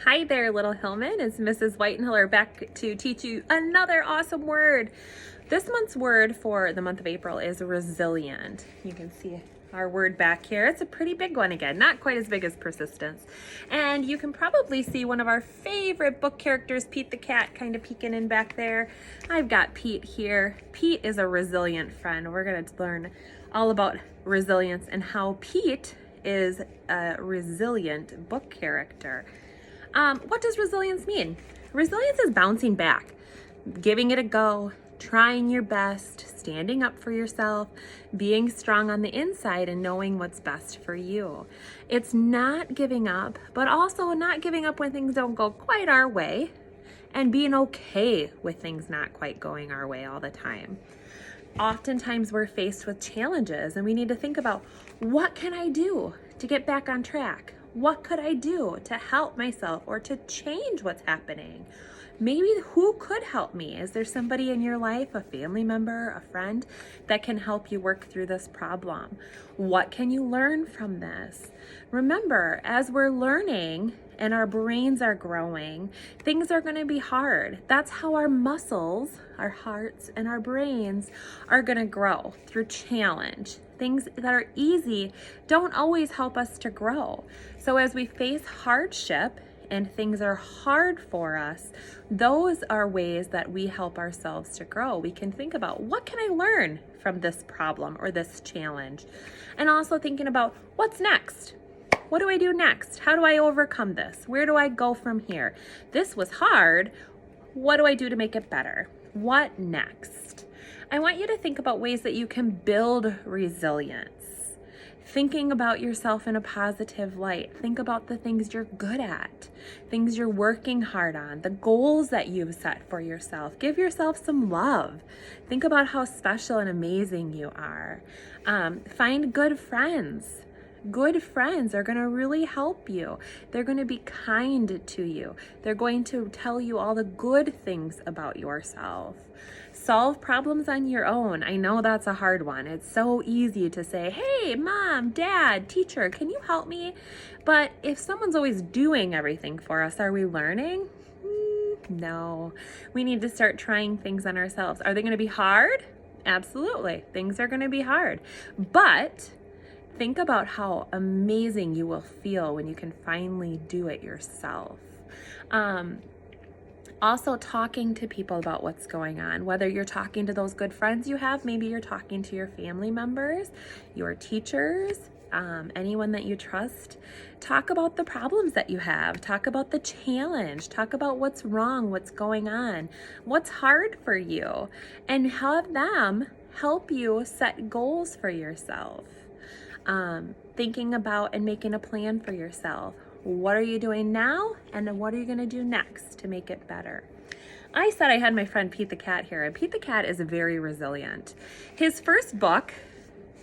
Hi there, little Hillmen. It's Mrs. Weittenhiller back to teach you another awesome word. This month's word for the month of April is resilient. You can see our word back here. It's a pretty big one again, not quite as big as persistence. And you can probably see one of our favorite book characters, Pete the cat, kind of peeking in back there. I've got Pete here. Pete is a resilient friend. We're going to learn all about resilience and how Pete is a resilient book character. What does resilience mean? Resilience is bouncing back, giving it a go, trying your best, standing up for yourself, being strong on the inside, and knowing what's best for you. It's not giving up, but also not giving up when things don't go quite our way, and being okay with things not quite going our way all the time. Oftentimes we're faced with challenges and we need to think about, what can I do to get back on track? What could I do to help myself or to change what's happening? Maybe who could help me? Is there somebody in your life, a family member, a friend, that can help you work through this problem? What can you learn from this? Remember, as we're learning and our brains are growing, things are going to be hard. That's how our muscles, our hearts, and our brains are going to grow, through challenge. Things that are easy don't always help us to grow. So as we face hardship and things are hard for us, those are ways that we help ourselves to grow. We can think about, what can I learn from this problem or this challenge? And also thinking about, what's next? What do I do next? How do I overcome this? Where do I go from here? This was hard. What do I do to make it better? What next? I want you to think about ways that you can build resilience. Thinking about yourself in a positive light. Think about the things you're good at, things you're working hard on, the goals that you've set for yourself. Give yourself some love. Think about how special and amazing you are. Find good friends. Good friends are going to really help you. They're going to be kind to you. They're going to tell you all the good things about yourself. Solve problems on your own. I know that's a hard one. It's so easy to say, hey, mom, dad, teacher, can you help me? But if someone's always doing everything for us, are we learning? No. We need to start trying things on ourselves. Are they going to be hard? Absolutely. Things are going to be hard. But think about how amazing you will feel when you can finally do it yourself. Also talking to people about what's going on, whether you're talking to those good friends you have, maybe you're talking to your family members, your teachers, anyone that you trust. Talk about the problems that you have. Talk about the challenge. Talk about what's wrong, what's going on, what's hard for you, and have them help you set goals for yourself. Thinking about and making a plan for yourself. What are you doing now, and what are you going to do next to make it better? I said I had my friend Pete the cat here, and Pete the cat is very resilient. His first book,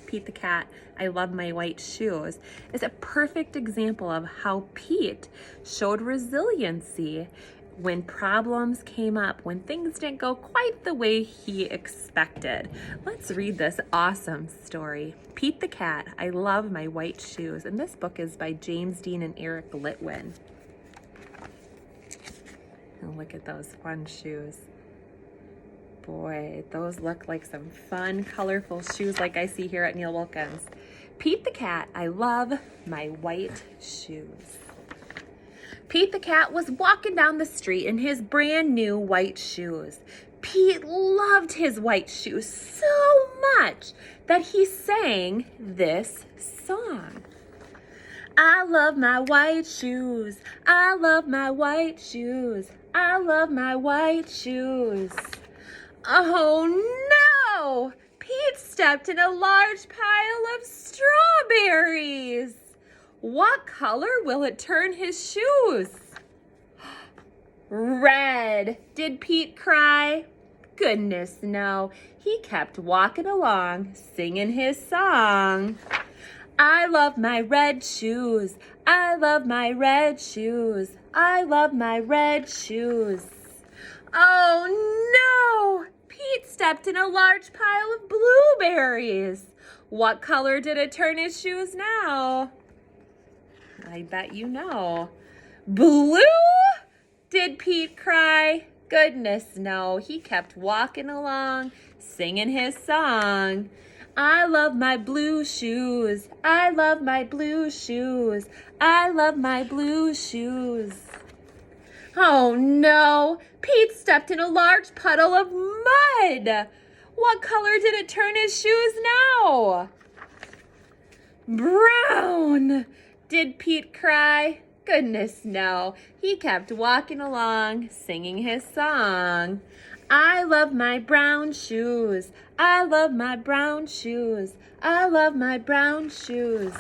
Pete the Cat, I Love My White Shoes, is a perfect example of how Pete showed resiliency when problems came up, when things didn't go quite the way he expected. Let's read this awesome story. Pete the Cat, I Love My White Shoes. And this book is by James Dean and Eric Litwin. And look at those fun shoes. Boy, those look like some fun, colorful shoes like I see here at Neil Wilkins. Pete the Cat, I Love My White Shoes. Pete the cat was walking down the street in his brand new white shoes. Pete loved his white shoes so much that he sang this song. I love my white shoes. I love my white shoes. I love my white shoes. Oh no! Pete stepped in a large pile of strawberries. What color will it turn his shoes? Red. Did Pete cry? Goodness, no. He kept walking along, singing his song. I love my red shoes. I love my red shoes. I love my red shoes. Oh no! Pete stepped in a large pile of blueberries. What color did it turn his shoes now? I bet you know. Blue? Did Pete cry? Goodness, no. He kept walking along, singing his song. I love my blue shoes. I love my blue shoes. I love my blue shoes. Oh no, Pete stepped in a large puddle of mud. What color did it turn his shoes now? Brown. Did Pete cry? Goodness, no. He kept walking along, singing his song. I love my brown shoes. I love my brown shoes. I love my brown shoes.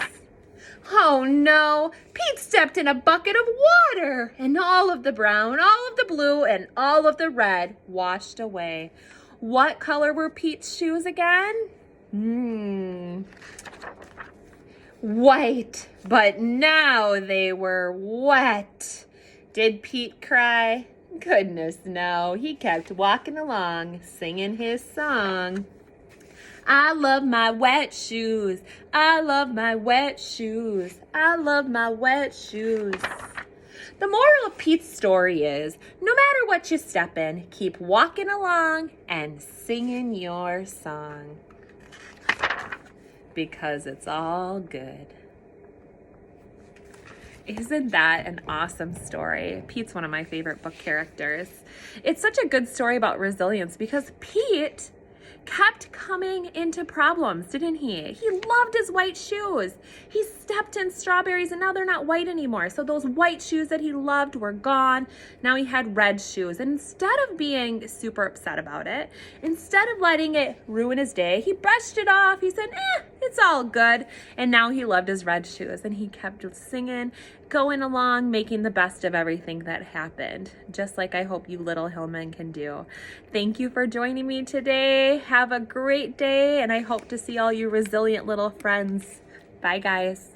Oh no, Pete stepped in a bucket of water, and all of the brown, all of the blue, and all of the red washed away. What color were Pete's shoes again? White, but now they were wet. Did Pete cry? Goodness, no. He kept walking along, singing his song. I love my wet shoes. I love my wet shoes. I love my wet shoes. The moral of Pete's story is, no matter what you step in, keep walking along and singing your song. Because it's all good. Isn't that an awesome story? Pete's one of my favorite book characters. It's such a good story about resilience because Pete kept coming into problems, didn't he? He loved his white shoes. He stepped in strawberries and now they're not white anymore. So those white shoes that he loved were gone. Now he had red shoes. And instead of being super upset about it, instead of letting it ruin his day, he brushed it off. He said, it's all good. And now he loved his red shoes and he kept singing, going along, making the best of everything that happened, just like I hope you little Hillmen can do. Thank you for joining me today. Have a great day, and I hope to see all you resilient little friends. Bye, guys.